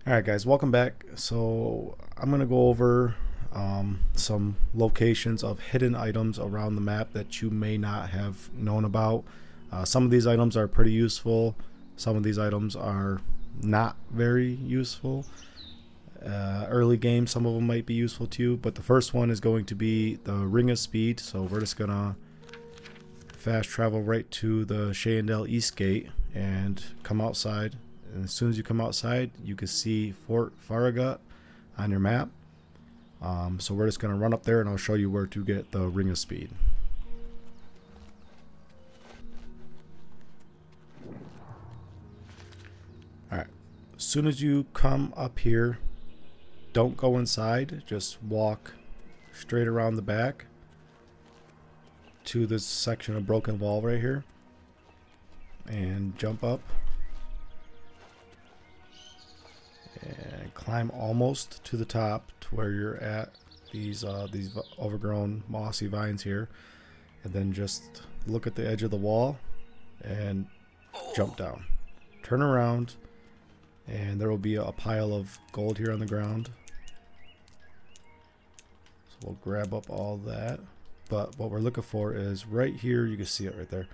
Alright guys, welcome back. So I'm going to go over some locations of hidden items around the map that you may not have known about. Some of these items are pretty useful. Some of these items are not very useful. Early game, some of them might be useful to you, but the first one is going to be the Ring of Speed. So we're just going to fast travel right to the Shandell East Gate and come outside. And as soon as you come outside, you can see Fort Farragut on your map. So we're just going to run up there and I'll show you where to get the Ring of Speed. Alright, as soon as you come up here, don't go inside, just walk straight around the back to this section of broken wall right here and jump up. And climb almost to the top to where you're at these overgrown mossy vines here, and then just look at the edge of the wall and jump down. Turn around and there will be a pile of gold here on the ground. So we'll grab up all that. But what we're looking for is right here, you can see it right there.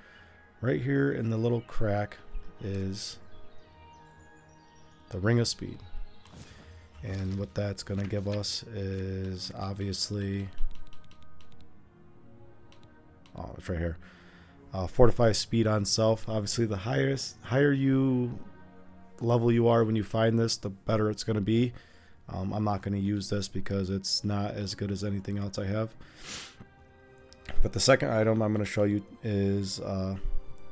Right here in the little crack is the Ring of Speed. And what that's going to give us is obviously, oh, it's right here. Fortify speed on self. Obviously, the higher level you are when you find this, the better it's going to be. I'm not going to use this because it's not as good as anything else I have. But the second item I'm going to show you is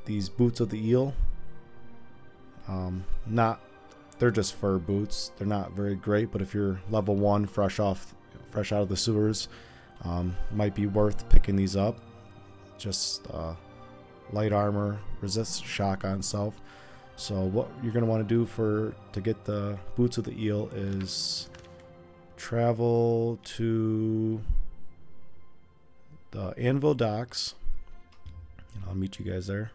these boots of the eel. They're just fur boots. They're not very great, but if you're level 1, fresh out of the sewers, might be worth picking these up. Just light armor, resists shock on self. So what you're going to want to do to get the boots of the eel is travel to the Anvil Docks, and I'll meet you guys there.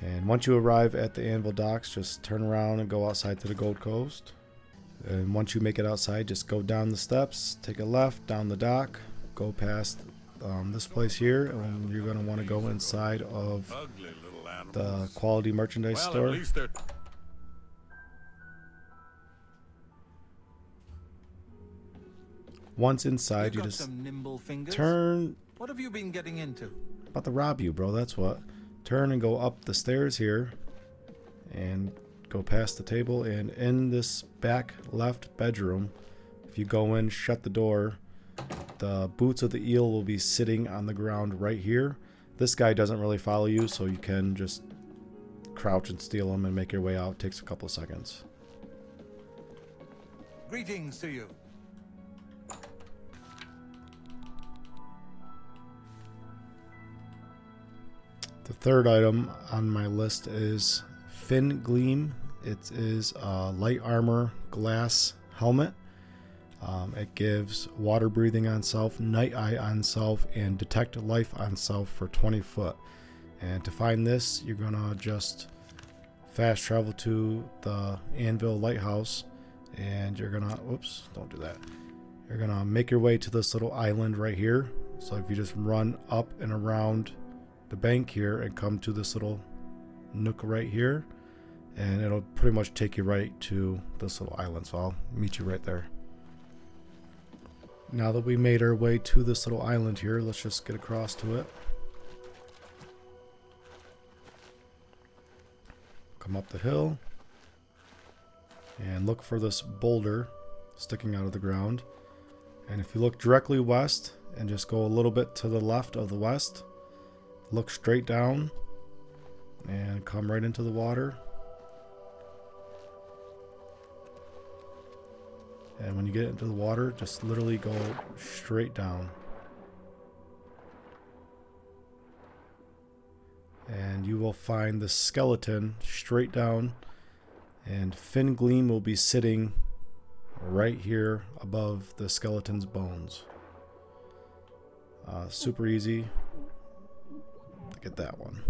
And once you arrive at the Anvil Docks, just turn around and go outside to the Gold Coast. And once you make it outside, just go down the steps, take a left down the dock, go past this place here, and you're going to want to go inside of the quality merchandise store. Once inside, you just turn. What have you been getting into? About to rob you, bro. That's what. Turn and go up the stairs here and go past the table, and in this back left bedroom, if you go in, shut the door, the boots of the eel will be sitting on the ground right here. This guy doesn't really follow you, so you can just crouch and steal them and make your way out. It takes a couple of seconds. Greetings to you. The third item on my list is Fin Gleam. It is a light armor glass helmet. It gives water breathing on self, night eye on self, and detect life on self for 20 foot. And to find this, you're gonna just fast travel to the Anvil Lighthouse, and you're gonna, oops, don't do that. You're gonna make your way to this little island right here. So if you just run up and around the bank here and come to this little nook right here, and it'll pretty much take you right to this little island. So I'll meet you right there. Now that we made our way to this little island here, let's just get across to it. Come up the hill and look for this boulder sticking out of the ground. And if you look directly west and just go a little bit to the left of the west, look straight down and come right into the water. And when you get into the water, just literally go straight down. And you will find the skeleton straight down, and Fin Gleam will be sitting right here above the skeleton's bones. Super easy. Get that one.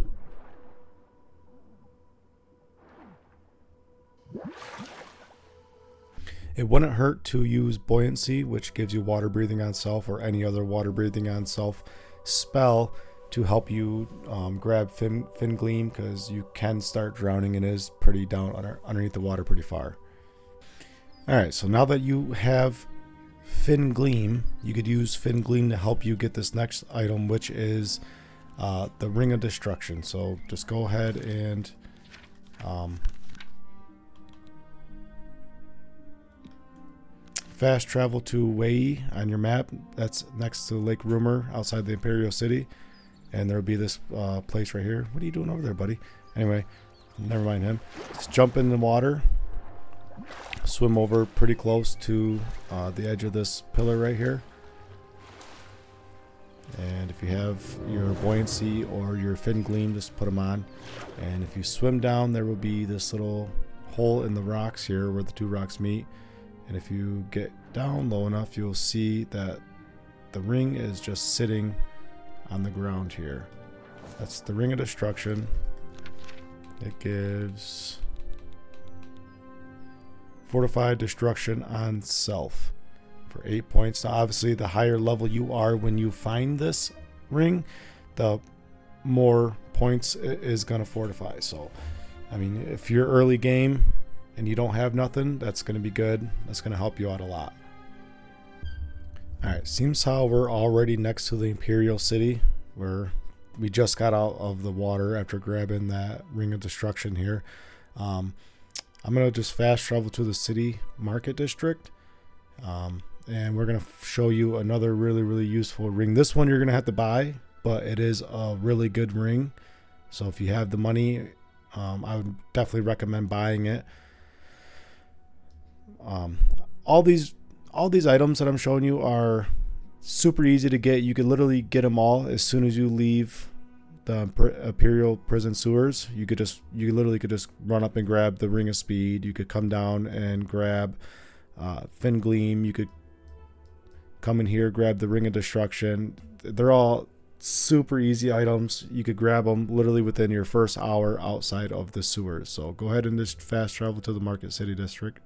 It wouldn't hurt to use buoyancy, which gives you water breathing on self, or any other water breathing on self spell to help you grab fin gleam, because you can start drowning and is pretty down underneath the water pretty far. Alright, so now that you have fin gleam, you could use fin gleam to help you get this next item, which is the Ring of Destruction. So just go ahead and fast travel to Wei on your map. That's next to Lake Rumor outside the Imperial City. And there'll be this place right here. What are you doing over there, buddy? Anyway, never mind him. Just jump in the water. Swim over pretty close to the edge of this pillar right here. And if you have your buoyancy or your fin gleam, just put them on. And if you swim down, there will be this little hole in the rocks here where the two rocks meet. And if you get down low enough, you'll see that the ring is just sitting on the ground here. That's the Ring of Destruction. It gives Fortified Destruction on self for 8 points. Now obviously the higher level you are when you find this ring, the more points it is going to fortify. So I mean, if you're early game and you don't have nothing, that's going to be good. That's going to help you out a lot. Alright, seems how we're already next to the Imperial City, where we just got out of the water after grabbing that Ring of Destruction here. I'm going to just fast travel to the city market district. And we're going to show you another really useful ring. This one you're going to have to buy, but it is a really good ring. So if you have the money, I would definitely recommend buying it. All these items that I'm showing you are super easy to get. You could literally get them all as soon as you leave the Imperial prison sewers. You literally could just run up and grab the Ring of Speed. You could come down and grab Fin Gleam. You could come in here, grab the Ring of Destruction. They're all super easy items. You could grab them literally within your first hour outside of the sewers. So go ahead and just fast travel to the Market City District.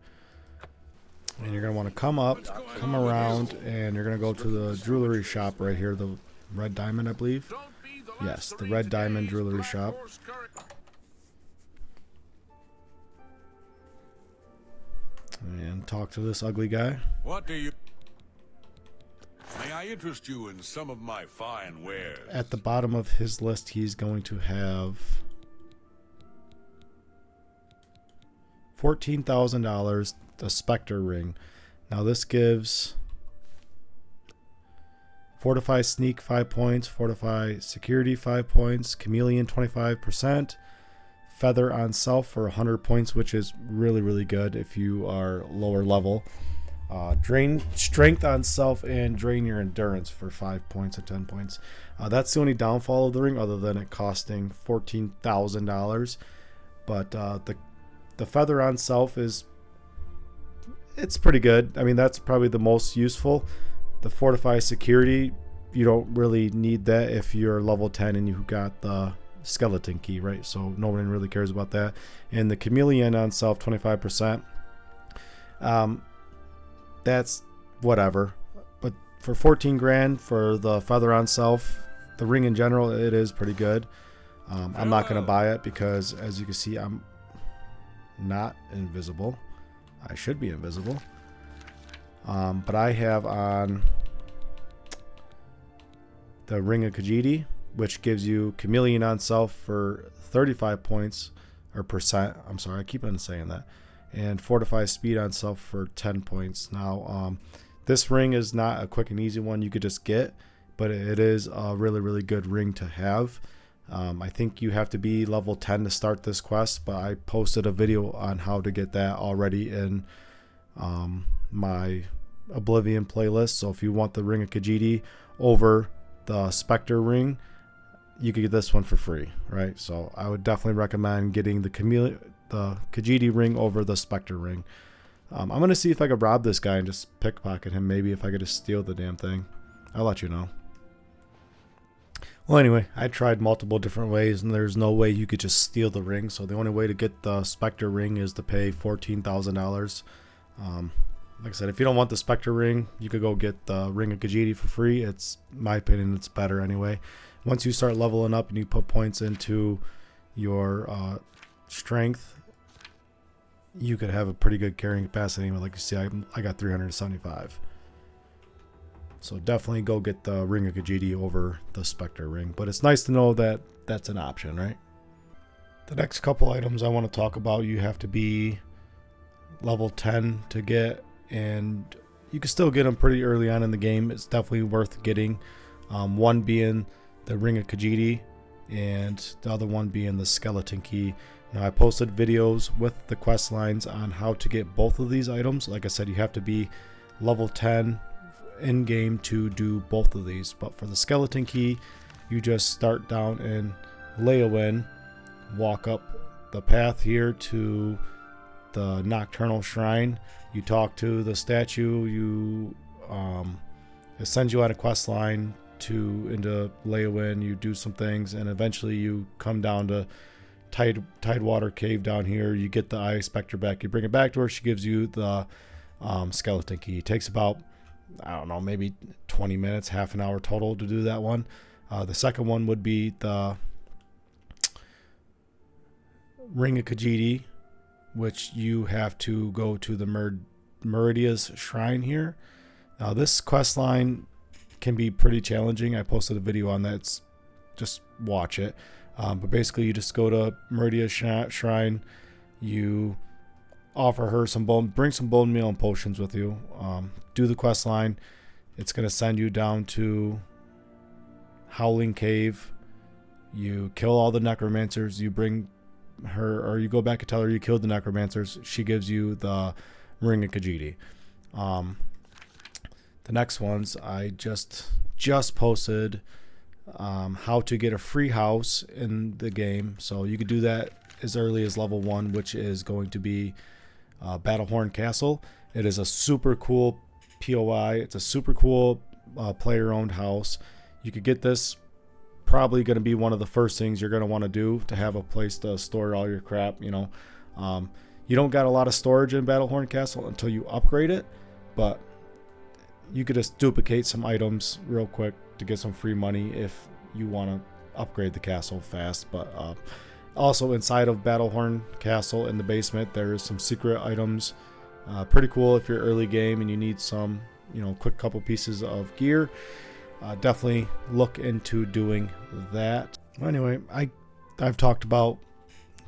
And you're going to want to come up, come around, and you're going to go to the jewelry shop right here, the Red Diamond, I believe. Yes, the Red Diamond Jewelry Shop. And talk to this ugly guy. What do you... May I interest you in some of my fine wares? At the bottom of his list, he's going to have $14,000, the Spectre Ring. Now this gives Fortify Sneak 5 points, Fortify Security 5 points, Chameleon 25%, Feather on Self for 100 points, which is really good if you are lower level. Drain Strength on Self and Drain Your Endurance for 5 points and 10 points. That's the only downfall of the ring, other than it costing $14,000. But the Feather on Self it's pretty good. I mean, that's probably the most useful. The Fortify Security, you don't really need that if you're level 10 and you got the skeleton key, right? So no one really cares about that. And the Chameleon on Self, 25%. That's whatever. But for 14 grand for the Feather on Self, the ring in general, it is pretty good. I'm not going to buy it because, as you can see, I'm not invisible. I should be invisible. But I have on the Ring of Khajiit, which gives you Chameleon on Self for 35 points, or percent. I'm sorry, I keep on saying that. And Fortify Speed on Self for 10 points. Now, this ring is not a quick and easy one you could just get, but it is a really good ring to have. I think you have to be level 10 to start this quest, but I posted a video on how to get that already in my Oblivion playlist. So if you want the Ring of Khajiit over the Spectre Ring, you could get this one for free, right? So I would definitely recommend getting the Khajiit ring over the Spectre Ring. I'm going to see if I could rob this guy and just pickpocket him. Maybe if I could just steal the damn thing. I'll let you know. Well, anyway, I tried multiple different ways, and there's no way you could just steal the ring. So the only way to get the Spectre Ring is to pay $14,000. Like I said, if you don't want the Spectre Ring, you could go get the Ring of Khajiit for free. It's, in my opinion, it's better anyway. Once you start leveling up and you put points into your strength, you could have a pretty good carrying capacity. Like you see, I got 375. So definitely go get the Ring of Khajiit over the Spectre Ring. But it's nice to know that that's an option, right? The next couple items I want to talk about, you have to be level 10 to get, and you can still get them pretty early on in the game. It's definitely worth getting. One being the Ring of Khajiit, and the other one being the Skeleton Key. Now, I posted videos with the quest lines on how to get both of these items. Like I said, you have to be level 10 in game to do both of these. But for the Skeleton Key, you just start down in Leyawiin, walk up the path here to the Nocturnal Shrine. You talk to the statue. It sends you on a quest line into Leyawiin. You do some things, and eventually you come down to Tidewater Cave down here. You get the Eye Spectre back. You bring it back to her. She gives you the Skeleton Key. It takes about, I don't know, maybe 20 minutes, half an hour total to do that one. The second one would be the Ring of Khajiit, which you have to go to the Meridia's Shrine here. Now, this quest line can be pretty challenging. I posted a video on that. Just watch it. But basically, you just go to Meridia's Shrine. You offer her bring some bone meal and potions with you. Do the quest line. It's going to send you down to Howling Cave. You kill all the necromancers. You bring her, or you go back and tell her you killed the necromancers. She gives you the Ring of Khajiit. The next ones I just posted how to get a free house in the game. So you could do that as early as level 1, which is going to be Battlehorn Castle. It is a super cool POI. It's a super cool player-owned house. You could get this, probably going to be one of the first things you're going to want to do to have a place to store all your crap. You don't got a lot of storage in Battlehorn Castle until you upgrade it, but you could just duplicate some items real quick to get some free money if you want to upgrade the castle fast. But also inside of Battlehorn Castle in the basement, there is some secret items. Pretty cool if you're early game and you need some, quick couple pieces of gear. Definitely look into doing that. Anyway, I've talked about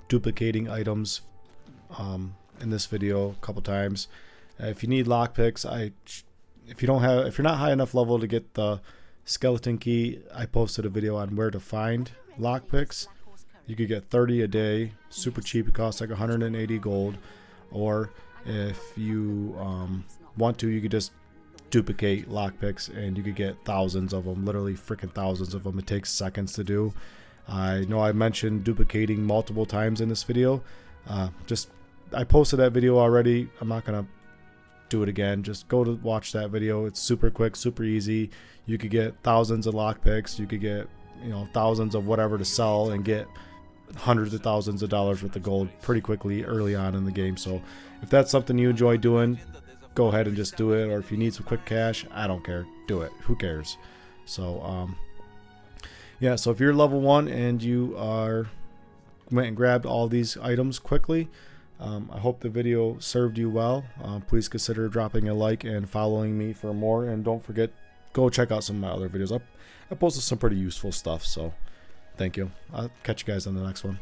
duplicating items in this video a couple times. If you need lockpicks, if you're not high enough level to get the Skeleton Key, I posted a video on where to find lockpicks. You could get 30 a day, super cheap. It costs like 180 gold. Or if you want to, you could just duplicate lockpicks and you could get thousands of them, literally freaking thousands of them. It takes seconds to do. I know I mentioned duplicating multiple times in this video. I posted that video already. I'm not gonna do it again. Just go to watch that video. It's super quick, super easy. You could get thousands of lockpicks. You could get thousands of whatever to sell and get hundreds of thousands of dollars worth of gold pretty quickly early on in the game. So if that's something you enjoy doing, go ahead and just do it. Or if you need some quick cash, I don't care, do it. Who cares? So yeah, so if you're level 1 and you went and grabbed all these items quickly, I hope the video served you well. Please consider dropping a like and following me for more, and don't forget, go check out some of my other videos. I posted some pretty useful stuff, so thank you. I'll catch you guys on the next one.